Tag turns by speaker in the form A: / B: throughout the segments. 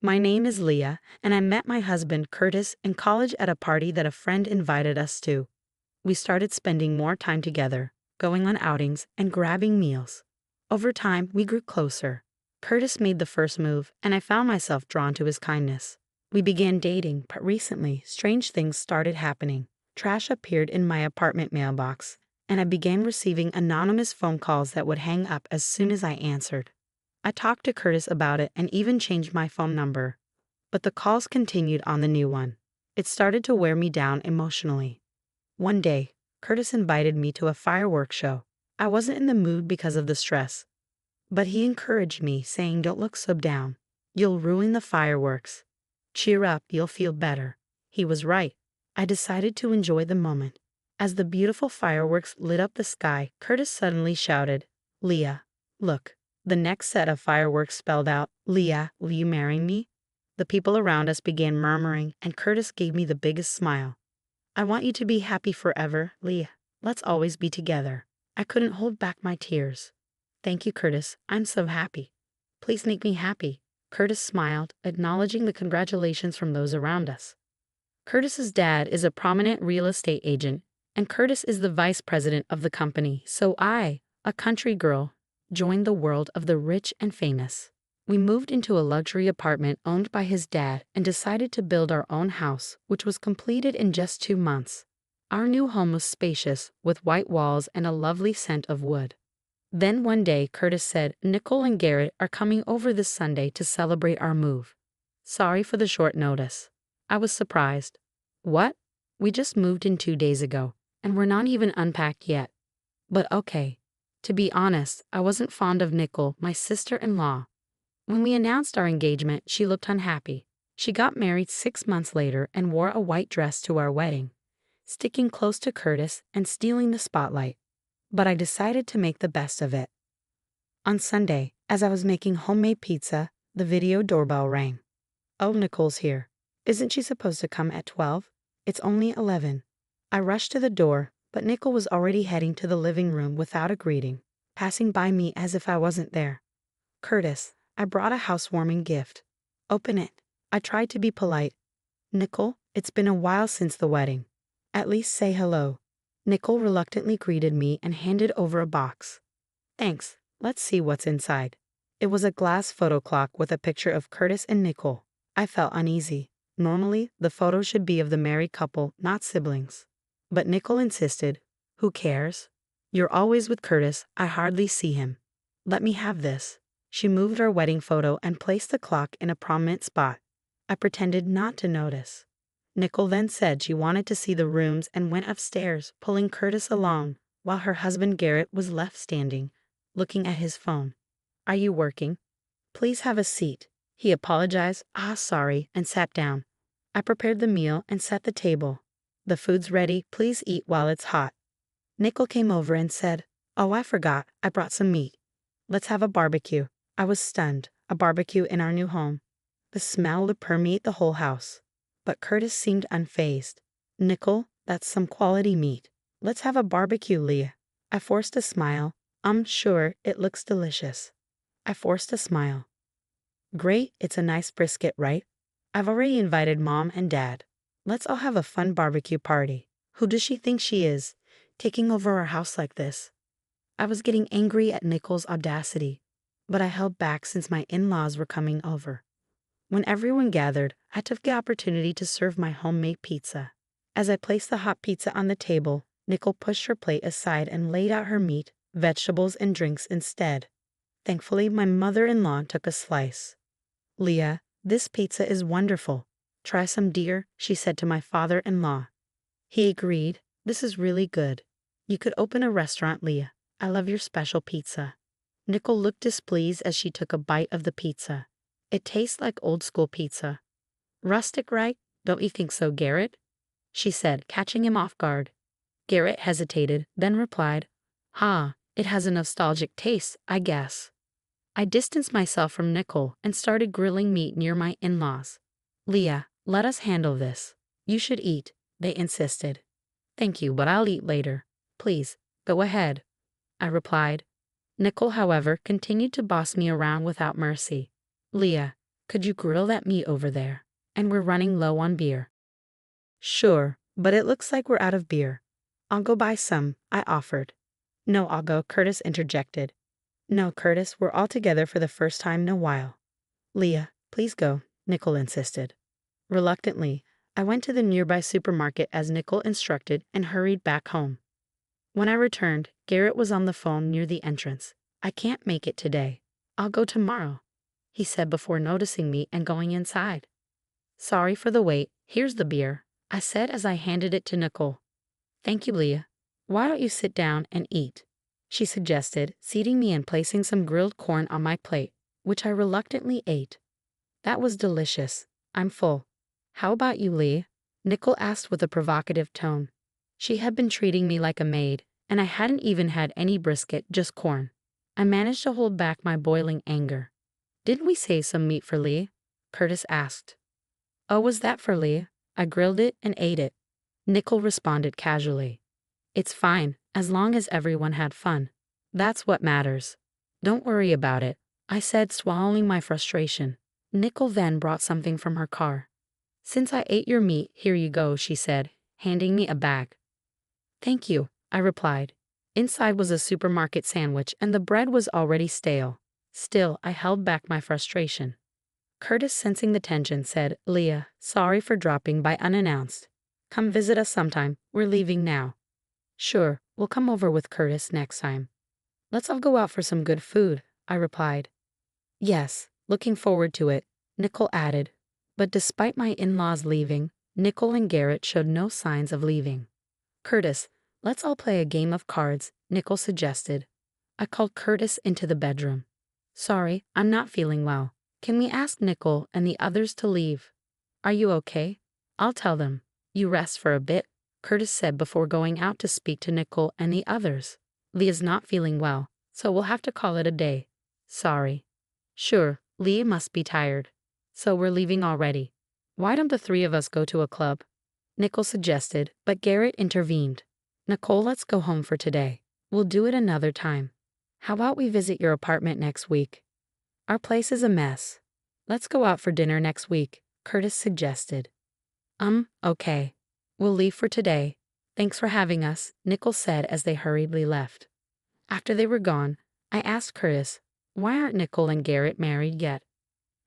A: My name is Leah, and I met my husband Curtis in college at a party that a friend invited us to. We started spending more time together, going on outings and grabbing meals. Over time, we grew closer. Curtis made the first move, and I found myself drawn to his kindness. We began dating, but recently, strange things started happening. Trash appeared in my apartment mailbox, and I began receiving anonymous phone calls that would hang up as soon as I answered. I talked to Curtis about it and even changed my phone number. But the calls continued on the new one. It started to wear me down emotionally. One day, Curtis invited me to a fireworks show. I wasn't in the mood because of the stress. But he encouraged me, saying, "Don't look so down. You'll ruin the fireworks. Cheer up, you'll feel better." He was right. I decided to enjoy the moment. As the beautiful fireworks lit up the sky, Curtis suddenly shouted, "Leah, look." The next set of fireworks spelled out, "Leah, will you marry me?" The people around us began murmuring, and Curtis gave me the biggest smile. "I want you to be happy forever, Leah. Let's always be together." I couldn't hold back my tears. "Thank you, Curtis. I'm so happy. Please make me happy." Curtis smiled, acknowledging the congratulations from those around us. Curtis's dad is a prominent real estate agent, and Curtis is the vice president of the company, so I, a country girl, joined the world of the rich and famous. We moved into a luxury apartment owned by his dad and decided to build our own house, which was completed in just 2 months. Our new home was spacious, with white walls and a lovely scent of wood. Then one day, Curtis said, "Nicole and Garrett are coming over this Sunday to celebrate our move." Sorry for the short notice. I was surprised. What? We just moved in 2 days ago, and we're not even unpacked yet. But okay. To be honest, I wasn't fond of Nicole, my sister-in-law. When we announced our engagement, she looked unhappy. She got married 6 months later and wore a white dress to our wedding, sticking close to Curtis and stealing the spotlight. But I decided to make the best of it. On Sunday, as I was making homemade pizza, the video doorbell rang. "Oh, Nicole's here. Isn't she supposed to come at 12? It's only 11. I rushed to the door, but Nicole was already heading to the living room without a greeting, passing by me as if I wasn't there. "Curtis, I brought a housewarming gift." "Open it." I tried to be polite. "Nicole, it's been a while since the wedding. At least say hello." Nicole reluctantly greeted me and handed over a box. "Thanks. Let's see what's inside." It was a glass photo clock with a picture of Curtis and Nicole. I felt uneasy. Normally, the photo should be of the married couple, not siblings. But Nicole insisted. "Who cares? You're always with Curtis. I hardly see him. Let me have this." She moved our wedding photo and placed the clock in a prominent spot. I pretended not to notice. Nicole then said she wanted to see the rooms and went upstairs, pulling Curtis along, while her husband Garrett was left standing, looking at his phone. "Are you working? Please have a seat." He apologized, sorry, and sat down. I prepared the meal and set the table. "The food's ready, please eat while it's hot." Nicole came over and said, "Oh, I forgot, I brought some meat. Let's have a barbecue." I was stunned. A barbecue in our new home. The smell would permeate the whole house. But Curtis seemed unfazed. "Nicole, that's some quality meat. Let's have a barbecue, Leah." I forced a smile. "I'm sure it looks delicious." I forced a smile. "Great, it's a nice brisket, right? I've already invited Mom and Dad. Let's all have a fun barbecue party." Who does she think she is, taking over our house like this? I was getting angry at Nicole's audacity, but I held back since my in-laws were coming over. When everyone gathered, I took the opportunity to serve my homemade pizza. As I placed the hot pizza on the table, Nicole pushed her plate aside and laid out her meat, vegetables, and drinks instead. Thankfully, my mother-in-law took a slice. "Leah, this pizza is wonderful. Try some, dear," she said to my father-in-law. He agreed. "This is really good. You could open a restaurant, Leah. I love your special pizza." Nicole looked displeased as she took a bite of the pizza. "It tastes like old-school pizza." "Rustic, right? Don't you think so, Garrett?" she said, catching him off guard. Garrett hesitated, then replied, "It has a nostalgic taste, I guess." I distanced myself from Nicole and started grilling meat near my in-laws. "Leah, let us handle this. You should eat," they insisted. "Thank you, but I'll eat later. Please, go ahead," I replied. Nicole, however, continued to boss me around without mercy. "Leah, Could you grill that meat over there? And we're running low on beer. Sure, but it looks like we're out of beer. I'll go buy some, I offered. No, I'll go, Curtis interjected. No, Curtis, we're all together for the first time in a while. Leah, please go, Nicole insisted. Reluctantly, I went to the nearby supermarket as Nicole instructed and hurried back home. When I returned, Garrett was on the phone near the entrance. I can't make it today. I'll go tomorrow, he said before noticing me and going inside. Sorry for the wait, here's the beer, I said as I handed it to Nicole. Thank you, Leah. Why don't you sit down and eat? She suggested, seating me and placing some grilled corn on my plate, which I reluctantly ate. That was delicious. I'm full. How about you, Leah? Nicole asked with a provocative tone. She had been treating me like a maid, and I hadn't even had any brisket, just corn. I managed to hold back my boiling anger. Didn't we save some meat for Leah? Curtis asked. Oh, was that for Leah? I grilled it and ate it. Nicole responded casually. It's fine, as long as everyone had fun. That's what matters. Don't worry about it, I said, swallowing my frustration. Nicole then brought something from her car. Since I ate your meat, here you go, she said, handing me a bag. Thank you, I replied. Inside was a supermarket sandwich and the bread was already stale. Still, I held back my frustration. Curtis, sensing the tension, said, Leah, sorry for dropping by unannounced. Come visit us sometime, we're leaving now. Sure, we'll come over with Curtis next time. Let's all go out for some good food, I replied. Yes, looking forward to it, Nicole added. But despite my in-laws leaving, Nicole and Garrett showed no signs of leaving. Curtis, let's all play a game of cards, Nicole suggested. I called Curtis into the bedroom. Sorry, I'm not feeling well. Can we ask Nicole and the others to leave? Are you okay? I'll tell them. You rest for a bit, Curtis said before going out to speak to Nicole and the others. Leah's not feeling well, so we'll have to call it a day. Sorry. Sure, Leah must be tired. So we're leaving already. Why don't the three of us go to a club? Nicole suggested, but Garrett intervened. Nicole, let's go home for today. We'll do it another time. How about we visit your apartment next week? Our place is a mess. Let's go out for dinner next week, Curtis suggested. Okay. We'll leave for today. Thanks for having us, Nicole said as they hurriedly left. After they were gone, I asked Curtis, why aren't Nicole and Garrett married yet?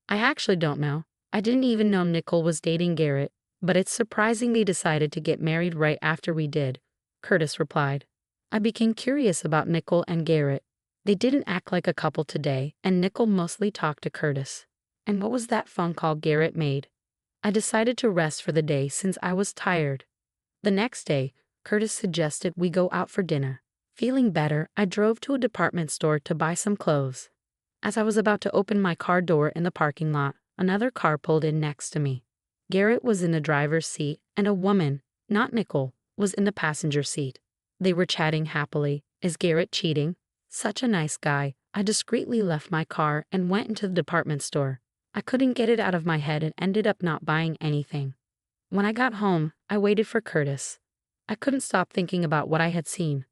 A: I actually don't know. I didn't even know Nicole was dating Garrett, but it's surprising they decided to get married right after we did, Curtis replied. I became curious about Nicole and Garrett. They didn't act like a couple today, and Nicole mostly talked to Curtis. And what was that phone call Garrett made? I decided to rest for the day since I was tired. The next day, Curtis suggested we go out for dinner. Feeling better, I drove to a department store to buy some clothes. As I was about to open my car door in the parking lot, another car pulled in next to me. Garrett was in the driver's seat, and a woman, not Nicole, was in the passenger seat. They were chatting happily. Is Garrett cheating? Such a nice guy. I discreetly left my car and went into the department store. I couldn't get it out of my head and ended up not buying anything. When I got home, I waited for Curtis. I couldn't stop thinking about what I had seen.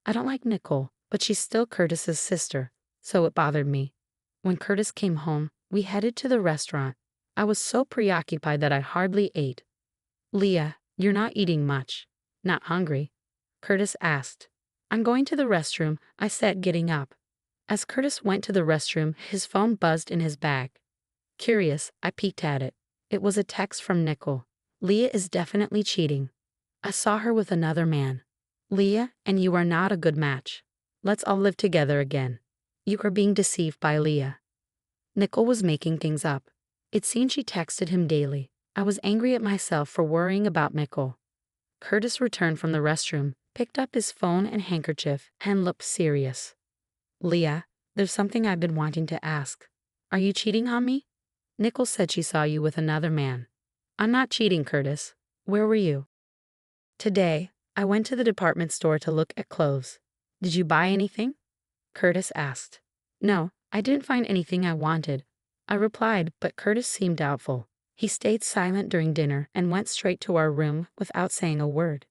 A: I don't like Nicole, but she's still Curtis's sister, so it bothered me. When Curtis came home, we headed to the restaurant. I was so preoccupied that I hardly ate. Leah, you're not eating much. Not hungry? Curtis asked. I'm going to the restroom, I said, getting up. As Curtis went to the restroom, his phone buzzed in his bag. Curious, I peeked at it. It was a text from Nicole. Leah is definitely cheating. I saw her with another man. Leah, and you are not a good match. Let's all live together again. You are being deceived by Leah. Nicole was making things up. It seemed she texted him daily. I was angry at myself for worrying about Nicole. Curtis returned from the restroom, picked up his phone and handkerchief, and looked serious. Leah, there's something I've been wanting to ask. Are you cheating on me? Nicole said she saw you with another man. I'm not cheating, Curtis. Where were you? Today, I went to the department store to look at clothes. Did you buy anything? Curtis asked. No, I didn't find anything I wanted. I replied, but Curtis seemed doubtful. He stayed silent during dinner and went straight to our room without saying a word.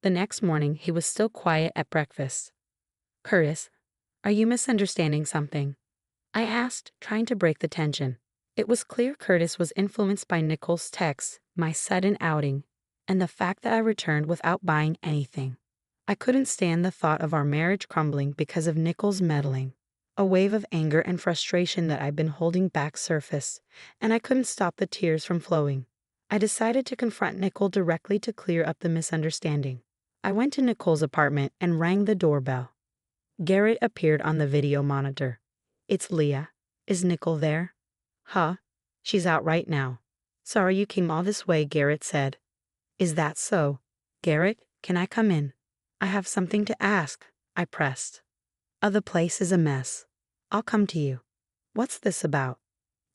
A: The next morning, he was still quiet at breakfast. Curtis, are you misunderstanding something? I asked, trying to break the tension. It was clear Curtis was influenced by Nicole's texts, my sudden outing, and the fact that I returned without buying anything. I couldn't stand the thought of our marriage crumbling because of Nicole's meddling. A wave of anger and frustration that I'd been holding back surfaced, and I couldn't stop the tears from flowing. I decided to confront Nicole directly to clear up the misunderstanding. I went to Nicole's apartment and rang the doorbell. Garrett appeared on the video monitor. "It's Leah. Is Nicole there?" "Huh? She's out right now." "Sorry you came all this way," Garrett said. "Is that so?" "Garrett, can I come in?" "I have something to ask," I pressed. "The place is a mess. I'll come to you." "What's this about?"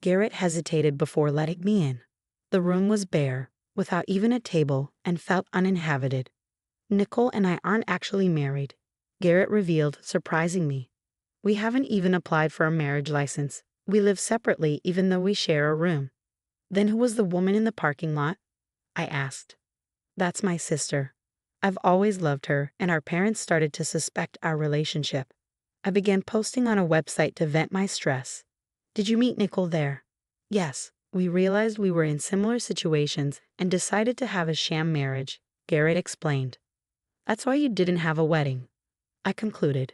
A: Garrett hesitated before letting me in. The room was bare, without even a table, and felt uninhabited. "Nicole and I aren't actually married," Garrett revealed, surprising me. "We haven't even applied for a marriage license. We live separately even though we share a room." "Then who was the woman in the parking lot?" I asked. "That's my sister. I've always loved her, and our parents started to suspect our relationship. I began posting on a website to vent my stress." "Did you meet Nicole there?" "Yes, we realized we were in similar situations and decided to have a sham marriage," Garrett explained. "That's why you didn't have a wedding," I concluded.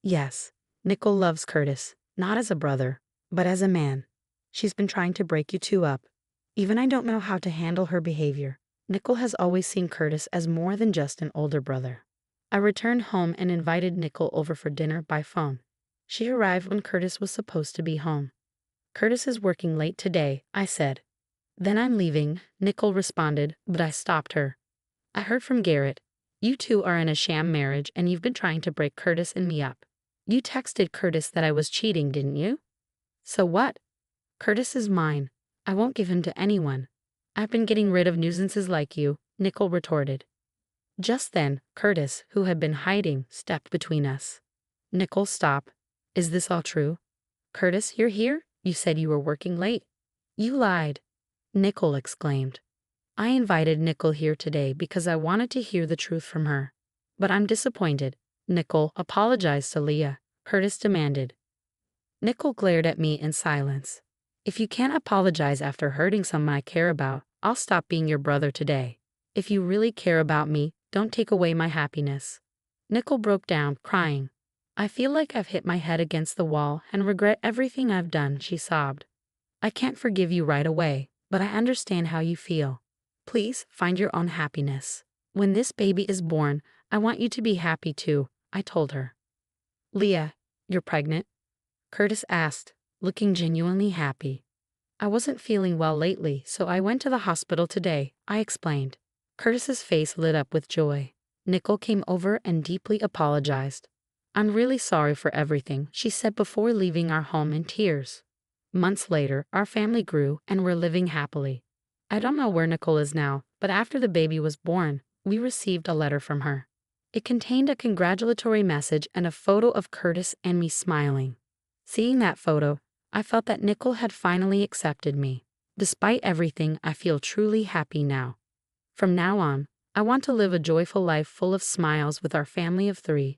A: "Yes, Nicole loves Curtis, not as a brother, but as a man. She's been trying to break you two up. Even I don't know how to handle her behavior. Nicole has always seen Curtis as more than just an older brother." I returned home and invited Nicole over for dinner by phone. She arrived when Curtis was supposed to be home. "Curtis is working late today," I said. "Then I'm leaving," Nicole responded, but I stopped her. "I heard from Garrett. You two are in a sham marriage and you've been trying to break Curtis and me up. You texted Curtis that I was cheating, didn't you?" "So what? Curtis is mine. I won't give him to anyone. I've been getting rid of nuisances like you," Nicole retorted. Just then, Curtis, who had been hiding, stepped between us. "Nicole, stop. Is this all true?" "Curtis, you're here? You said you were working late." "You lied," Nicole exclaimed. "I invited Nicole here today because I wanted to hear the truth from her. But I'm disappointed." "Nicole, apologize to Leah," Curtis demanded. Nicole glared at me in silence. "If you can't apologize after hurting someone I care about, I'll stop being your brother today. If you really care about me, don't take away my happiness." Nicole broke down, crying. "I feel like I've hit my head against the wall and regret everything I've done," she sobbed. "I can't forgive you right away, but I understand how you feel. Please find your own happiness. When this baby is born, I want you to be happy too," I told her. "Leah, you're pregnant?" Curtis asked, looking genuinely happy. "I wasn't feeling well lately, so I went to the hospital today," I explained. Curtis's face lit up with joy. Nicole came over and deeply apologized. "I'm really sorry for everything," she said before leaving our home in tears. Months later, our family grew and we're living happily. I don't know where Nicole is now, but after the baby was born, we received a letter from her. It contained a congratulatory message and a photo of Curtis and me smiling. Seeing that photo, I felt that Nicole had finally accepted me. Despite everything, I feel truly happy now. From now on, I want to live a joyful life full of smiles with our family of 3.